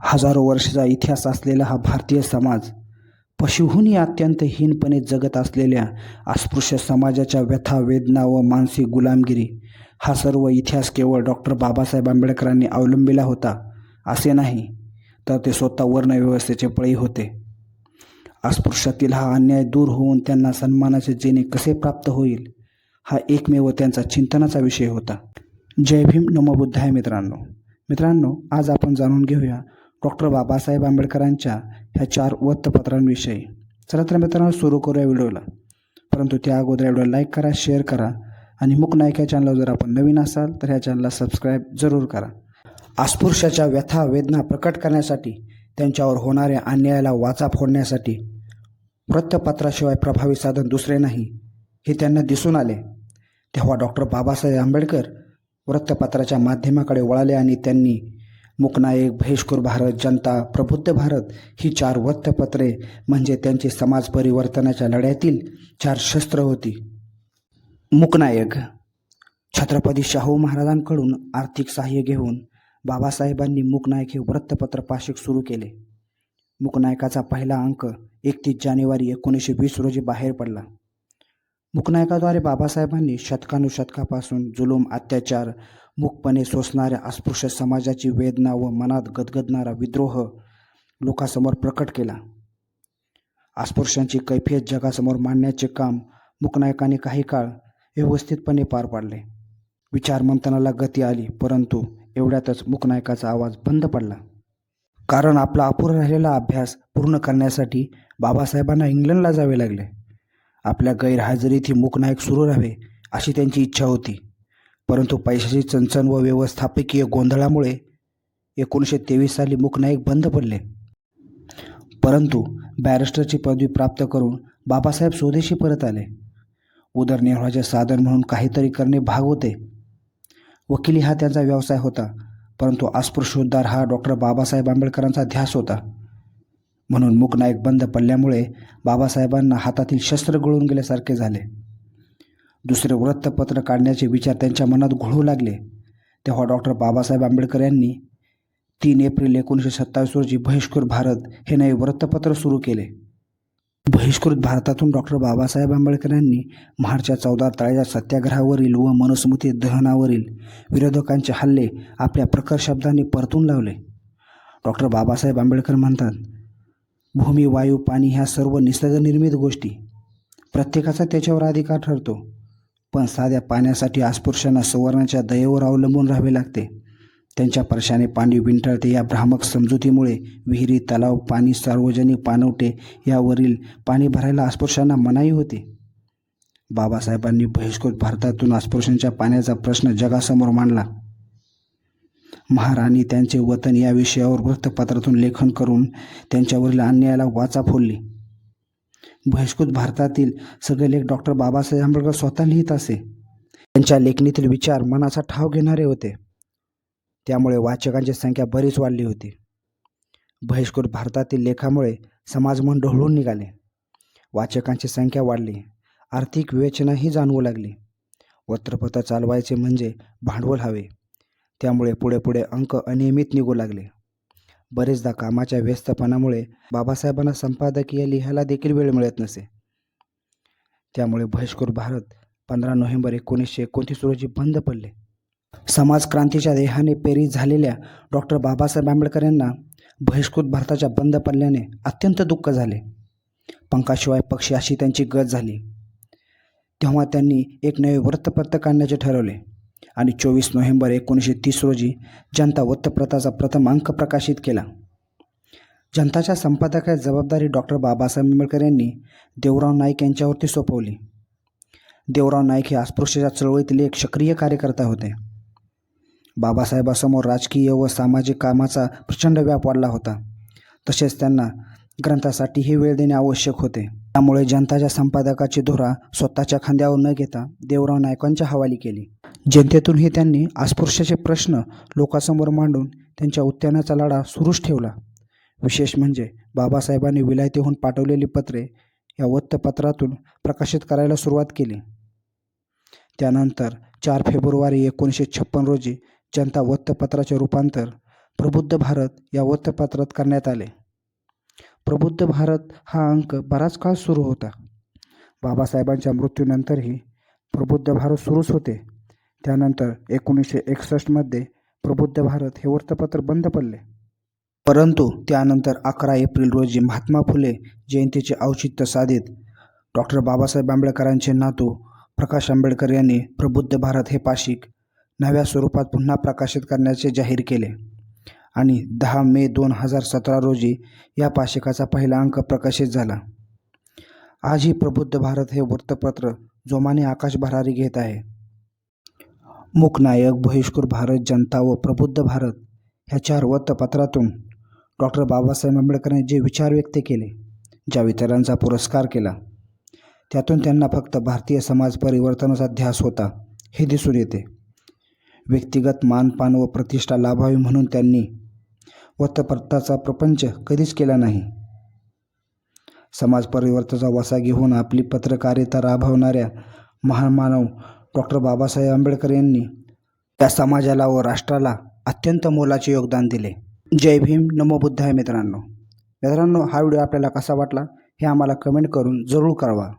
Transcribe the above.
हजारो वर्षाचा इतिहास असलेला हा भारतीय समाज पशुहूनही अत्यंत हीनपणे जगत असलेल्या अस्पृश्य समाजाच्या व्यथा, वेदना व मानसिक गुलामगिरी हा सर्व इतिहास केवळ डॉक्टर बाबासाहेब आंबेडकरांनी अवलंबिला होता असे नाही, तर ते स्वतः वर्णव्यवस्थेचे बळी होते. अस्पृश्यातील हा अन्याय दूर होऊन त्यांना सन्मानाचे जेणे कसे प्राप्त होईल हा एकमेव त्यांचा चिंतनाचा विषय होता. जय भीम, नमो बुद्धाय. मित्रांनो, आज आपण जाणून घेऊया डॉक्टर बाबासाहेब आंबेडकरांच्या ह्या 4 वृत्तपत्रांविषयी. चला तर मित्रांनो, सुरू करूया व्हिडिओला. परंतु त्या अगोदर व्हिडिओ लाईक करा, शेअर करा आणि मूक नायक या चॅनलवर जर आपण नवीन असाल तर ह्या चॅनलला सबस्क्राईब जरूर करा. अस्पृश्याच्या व्यथा वेदना प्रकट करण्यासाठी, त्यांच्यावर होणाऱ्या अन्यायाला वाचा फोडण्यासाठी वृत्तपत्राशिवाय प्रभावी साधन दुसरे नाही हे त्यांना दिसून आले. तेव्हा डॉक्टर बाबासाहेब आंबेडकर वृत्तपत्राच्या माध्यमाकडे वळाले आणि त्यांनी मूकनायक, बहिष्कृत भारत, जनता, प्रबुद्ध भारत ही 4 वृत्तपत्रे म्हणजे त्यांची समाज परिवर्तनाच्या लढ्यातील 4 शस्त्र होती. मूकनायक. छत्रपती शाहू महाराजांकडून आर्थिक सहाय्य घेऊन बाबासाहेबांनी मूकनायक हे वृत्तपत्र पाक्षिक सुरू केले. मूकनायकाचा पहिला अंक 31 जानेवारी 1920 रोजी बाहेर पडला. मूकनायकाद्वारे बाबासाहेबांनी शतकानुशतकापासून जुलूम, अत्याचार, मूकपणे सोसणाऱ्या अस्पृश्य समाजाची वेदना व मनात गदगदणारा विद्रोह लोकांसमोर प्रकट केला. अस्पृश्यांची कैफियत जगासमोर मांडण्याचे काम मूकनायकाने काही काळ व्यवस्थितपणे पार पाडले. विचार मंथनाला गती आली, परंतु एवढ्यातच मूकनायकाचा आवाज बंद पडला. कारण आपला अपुरा राहिलेला अभ्यास पूर्ण करण्यासाठी बाबासाहेबांना इंग्लंडला जावे लागले. आपल्या गैरहजेरीत ही मूकनायक सुरू राहावे अशी त्यांची इच्छा होती, परंतु पैशाची चणचण व व्यवस्थापकीय गोंधळामुळे 1923 साली मूकनायक बंद पडले. परंतु बॅरिस्टरची पदवी प्राप्त करून बाबासाहेब स्वदेशी परत आले. उदरनिर्वाहाचे साधन म्हणून काहीतरी करणे भाग होते. वकिली हा त्यांचा व्यवसाय होता, परंतु अस्पृश्योद्धार हा डॉक्टर बाबासाहेब आंबेडकरांचा ध्यास होता. म्हणून मूकनायक बंद पडल्यामुळे बाबासाहेबांना हातातील शस्त्र गळून गेल्यासारखे झाले. दुसरे वृत्तपत्र काढण्याचे विचार त्यांच्या मनात घोळू लागले. तेव्हा डॉक्टर बाबासाहेब आंबेडकर यांनी 3 एप्रिल 1927 रोजी बहिष्कृत भारत हे नवे वृत्तपत्र सुरू केले. बहिष्कृत भारतातून डॉक्टर बाबासाहेब आंबेडकर यांनी महाडच्या 14 तळ्याच्या सत्याग्रहावरील व मनुस्मृती दहनावरील विरोधकांचे हल्ले आपल्या प्रखर शब्दांनी परतून लावले. डॉक्टर बाबासाहेब आंबेडकर म्हणतात, भूमी, वायू, पाणी ह्या सर्व निसर्गनिर्मित गोष्टी, प्रत्येकाचा त्याच्यावर अधिकार ठरतो. पण साध्या पाण्यासाठी अस्पृश्यांना सवर्णाच्या दयेवर अवलंबून राहावे लागते. त्यांच्या परशाने पाणी विंटळते. या भ्रामक समजुतीमुळे विहिरी, तलाव, पाणी, सार्वजनिक पाणवठे यावरील पाणी भरायला अस्पृश्यांना मनाई होते. बाबासाहेबांनी बहिष्कृत भारतातून अस्पृश्यांच्या पाण्याचा प्रश्न जगासमोर मांडला. महार आणि त्यांचे वतन या विषयावर वृत्तपत्रातून लेखन करून त्यांच्यावरील अन्यायाला वाचा फोडली. बहिष्कृत भारतातील सगळे लेख डॉक्टर बाबासाहेब आंबेडकर स्वतः लिहित असे. त्यांच्या लेखणीतील विचार मनाचा ठाव घेणारे होते, त्यामुळे वाचकांची संख्या बरीच वाढली होती. बहिष्कृत भारतातील लेखामुळे समाजमन ढवळून निघाले. वाचकांची संख्या वाढली. आर्थिक विवेचनाही जाणवू लागली. वृत्तपत्र चालवायचे म्हणजे भांडवल हवे, त्यामुळे पुढे अंक अनियमित निघू लागले. बरेचदा कामाच्या व्यस्तपणामुळे बाबासाहेबांना संपादकीय लिहायला देखील वेळ मिळत नसे. त्यामुळे बहिष्कृत भारत 15 नोव्हेंबर 1929 रोजी बंद पडले. समाजक्रांतीच्या देहाने प्रेरित झालेल्या डॉक्टर बाबासाहेब आंबेडकर यांना बहिष्कृत भारताच्या बंद पडल्याने अत्यंत दुःख झाले. पंखाशिवाय पक्षी अशी त्यांची गत झाली. तेव्हा त्यांनी एक नवे वृत्तपत्र काढण्याचे ठरवले आणि 24 नोव्हेंबर 1930 रोजी जनता वृत्तपत्राचा प्रथम अंक प्रकाशित केला. जनताच्या संपादकाची जबाबदारी डॉक्टर बाबासाहेब आंबेडकर यांनी देवराव नाईक यांच्यावरती सोपवली. देवराव नाईक हे अस्पृश्याच्या चळवळीतील एक सक्रिय कार्यकर्ता होते. बाबासाहेबांसमोर राजकीय व सामाजिक कामाचा प्रचंड व्याप वाढला होता. तसेच त्यांना ग्रंथासाठीही वेळ देणे आवश्यक होते. त्यामुळे जनताच्या संपादकाची धुरा स्वतःच्या खांद्यावर न घेता देवराव नाईकांच्या हवाली केली. जनतेतूनही त्यांनी अस्पृश्याचे प्रश्न लोकांसमोर मांडून त्यांच्या उत्थानाचा लढा सुरूच ठेवला. विशेष म्हणजे बाबासाहेबांनी विलायतेहून पाठवलेली पत्रे या वृत्तपत्रातून प्रकाशित करायला सुरुवात केली. त्यानंतर 4 फेब्रुवारी 1956 रोजी जनता वृत्तपत्राचे रूपांतर प्रबुद्ध भारत या वृत्तपत्रात करण्यात आले. प्रबुद्ध भारत हा अंक बराच काळ सुरू होता. बाबासाहेबांच्या मृत्यूनंतरही प्रबुद्ध भारत सुरूच होते. त्यानंतर 1961मध्ये प्रबुद्ध भारत हे वृत्तपत्र बंद पडले. परंतु त्यानंतर 11 एप्रिल रोजी महात्मा फुले जयंतीचे औचित्य साधित डॉक्टर बाबासाहेब आंबेडकरांचे नातू प्रकाश आंबेडकर यांनी प्रबुद्ध भारत हे पाक्षिक नव्या स्वरूपात पुन्हा प्रकाशित करण्याचे जाहीर केले आणि 10 मे 2017 रोजी या पाक्षिकाचा पहिला अंक प्रकाशित झाला. आजही प्रबुद्ध भारत हे वृत्तपत्र जोमाने आकाश भरारी घेत आहे. मूकनायक, बहिष्कृत भारत जनता व प्रबुद्ध भारत ह्या 4 वृत्तपत्रातून डॉक्टर बाबासाहेब आंबेडकरांनी जे विचार व्यक्त केले, ज्या विचारांचा पुरस्कार केला, त्यातून त्यांना फक्त भारतीय समाज परिवर्तनाचा ध्यास होता हे दिसून येते. व्यक्तिगत मानपान व प्रतिष्ठा लाभावी म्हणून त्यांनी वृत्तपत्राचा प्रपंच कधीच केला नाही. समाज परिवर्तनाचा वसा घेऊन आपली पत्रकारिता राबवणाऱ्या महान मानव डॉक्टर बाबासाहेब आंबेडकर यांनी त्या समाजाला व राष्ट्राला अत्यंत मोलाचे योगदान दिले. जय भीम, नमो बुद्धाय. मित्रांनो, हा व्हिडिओ आपल्याला कसा वाटला हे आम्हाला कमेंट करून जरूर कळवा.